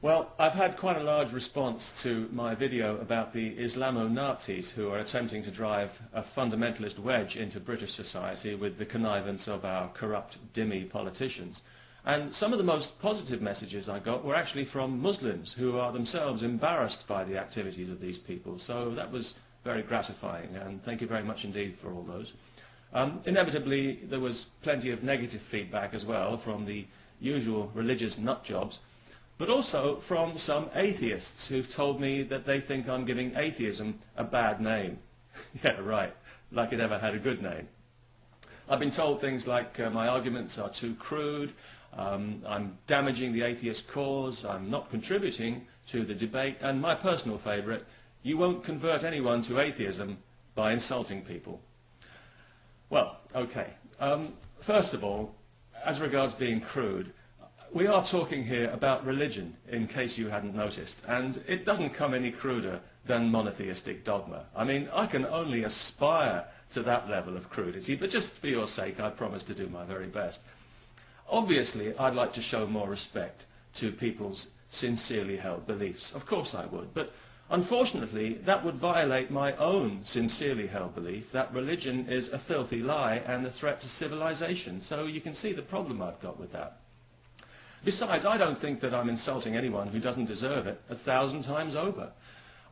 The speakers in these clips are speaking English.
Well, I've had quite a large response to my video about the Islamo-Nazis who are attempting to drive a fundamentalist wedge into British society with the connivance of our corrupt dhimmi politicians. And some of the most positive messages I got were actually from Muslims who are themselves embarrassed by the activities of these people. So that was very gratifying, and thank you very much indeed for all those. Inevitably, there was plenty of negative feedback as well from the usual religious nutjobs, but also from some atheists who've told me that they think I'm giving atheism a bad name. Yeah, right, like it ever had a good name. I've been told things like my arguments are too crude, I'm damaging the atheist cause, I'm not contributing to the debate, and my personal favourite, you won't convert anyone to atheism by insulting people. Well, okay. First of all, as regards being crude, we are talking here about religion, in case you hadn't noticed, and it doesn't come any cruder than monotheistic dogma. I mean, I can only aspire to that level of crudity, but just for your sake, I promise to do my very best. Obviously, I'd like to show more respect to people's sincerely held beliefs. Of course I would, but unfortunately, that would violate my own sincerely held belief that religion is a filthy lie and a threat to civilization. So you can see the problem I've got with that. Besides, I don't think that I'm insulting anyone who doesn't deserve it 1,000 times over.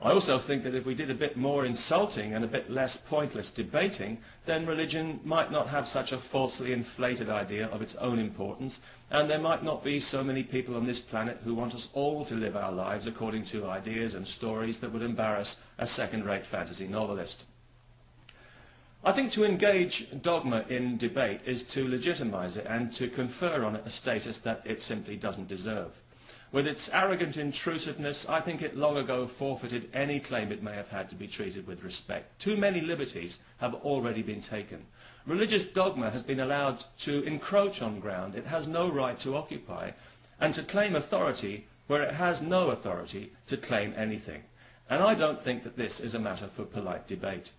I also think that if we did a bit more insulting and a bit less pointless debating, then religion might not have such a falsely inflated idea of its own importance, and there might not be so many people on this planet who want us all to live our lives according to ideas and stories that would embarrass a second-rate fantasy novelist. I think to engage dogma in debate is to legitimize it and to confer on it a status that it simply doesn't deserve. With its arrogant intrusiveness, I think it long ago forfeited any claim it may have had to be treated with respect. Too many liberties have already been taken. Religious dogma has been allowed to encroach on ground it has no right to occupy, and to claim authority where it has no authority to claim anything. And I don't think that this is a matter for polite debate.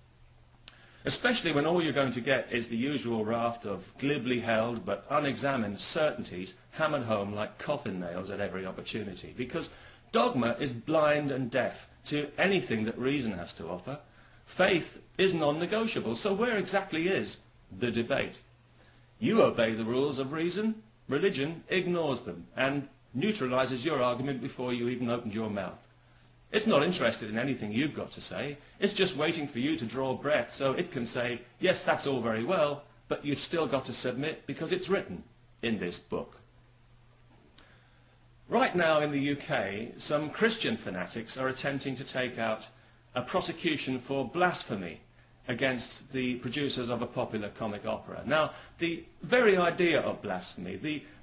Especially when all you're going to get is the usual raft of glibly held but unexamined certainties hammered home like coffin nails at every opportunity, because dogma is blind and deaf to anything that reason has to offer. Faith is non-negotiable, so where exactly is the debate? You obey the rules of reason, religion ignores them and neutralizes your argument before you even opened your mouth. It's not interested in anything you've got to say. It's just waiting for you to draw breath so it can say, yes, that's all very well, but you've still got to submit because it's written in this book. Right now in the UK, some Christian fanatics are attempting to take out a prosecution for blasphemy against the producers of a popular comic opera. Now, the very idea of blasphemy,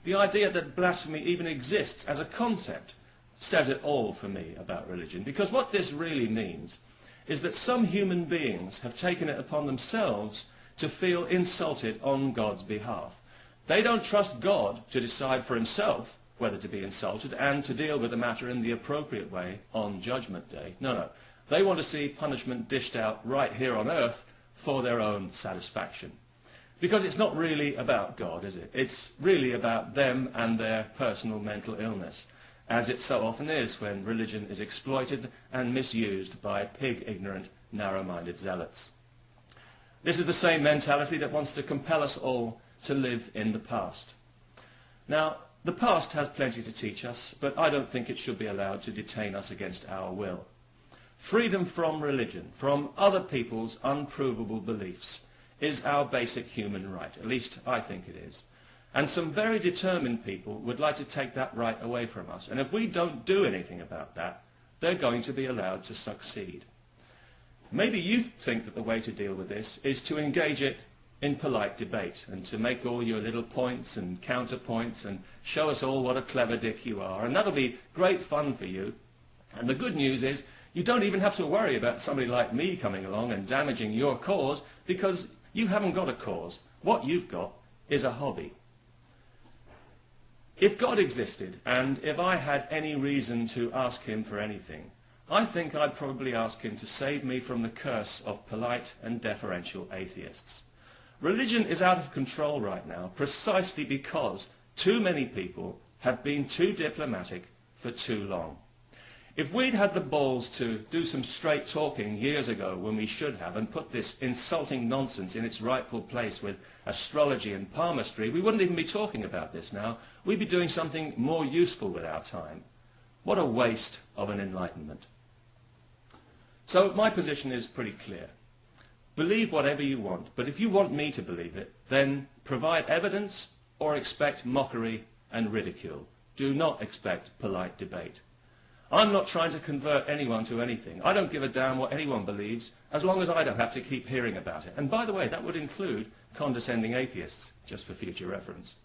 the idea that blasphemy even exists as a concept, says it all for me about religion, because what this really means is that some human beings have taken it upon themselves to feel insulted on God's behalf. They don't trust God to decide for himself whether to be insulted and to deal with the matter in the appropriate way on Judgment Day. No. They want to see punishment dished out right here on earth for their own satisfaction. Because it's not really about God, is it? It's really about them and their personal mental illness, as it so often is when religion is exploited and misused by pig-ignorant, narrow-minded zealots. This is the same mentality that wants to compel us all to live in the past. Now, the past has plenty to teach us, but I don't think it should be allowed to detain us against our will. Freedom from religion, from other people's unprovable beliefs, is our basic human right. At least I think it is. And some very determined people would like to take that right away from us. And if we don't do anything about that, they're going to be allowed to succeed. Maybe you think that the way to deal with this is to engage it in polite debate and to make all your little points and counterpoints and show us all what a clever dick you are. And that'll be great fun for you. And the good news is you don't even have to worry about somebody like me coming along and damaging your cause, because you haven't got a cause. What you've got is a hobby. If God existed, and if I had any reason to ask him for anything, I think I'd probably ask him to save me from the curse of polite and deferential atheists. Religion is out of control right now precisely because too many people have been too diplomatic for too long. If we'd had the balls to do some straight talking years ago when we should have, and put this insulting nonsense in its rightful place with astrology and palmistry, we wouldn't even be talking about this now. We'd be doing something more useful with our time. What a waste of an enlightenment. So my position is pretty clear. Believe whatever you want, but if you want me to believe it, then provide evidence or expect mockery and ridicule. Do not expect polite debate. I'm not trying to convert anyone to anything. I don't give a damn what anyone believes, as long as I don't have to keep hearing about it. And by the way, that would include condescending atheists, just for future reference.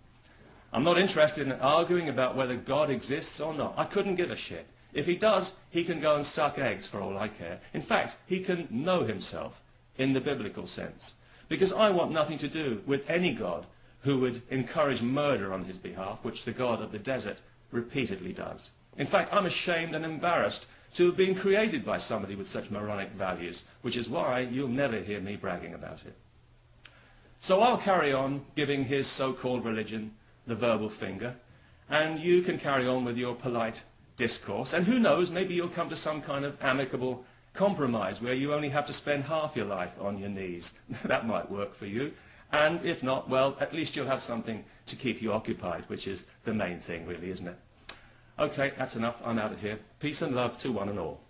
I'm not interested in arguing about whether God exists or not. I couldn't give a shit. If he does, he can go and suck eggs for all I care. In fact, he can know himself in the biblical sense. Because I want nothing to do with any God who would encourage murder on his behalf, which the God of the desert repeatedly does. In fact, I'm ashamed and embarrassed to have been created by somebody with such moronic values, which is why you'll never hear me bragging about it. So I'll carry on giving his so-called religion the verbal finger, and you can carry on with your polite discourse, and who knows, maybe you'll come to some kind of amicable compromise where you only have to spend half your life on your knees. That might work for you, and if not, well, at least you'll have something to keep you occupied, which is the main thing really, isn't it? Okay, that's enough. I'm out of here. Peace and love to one and all.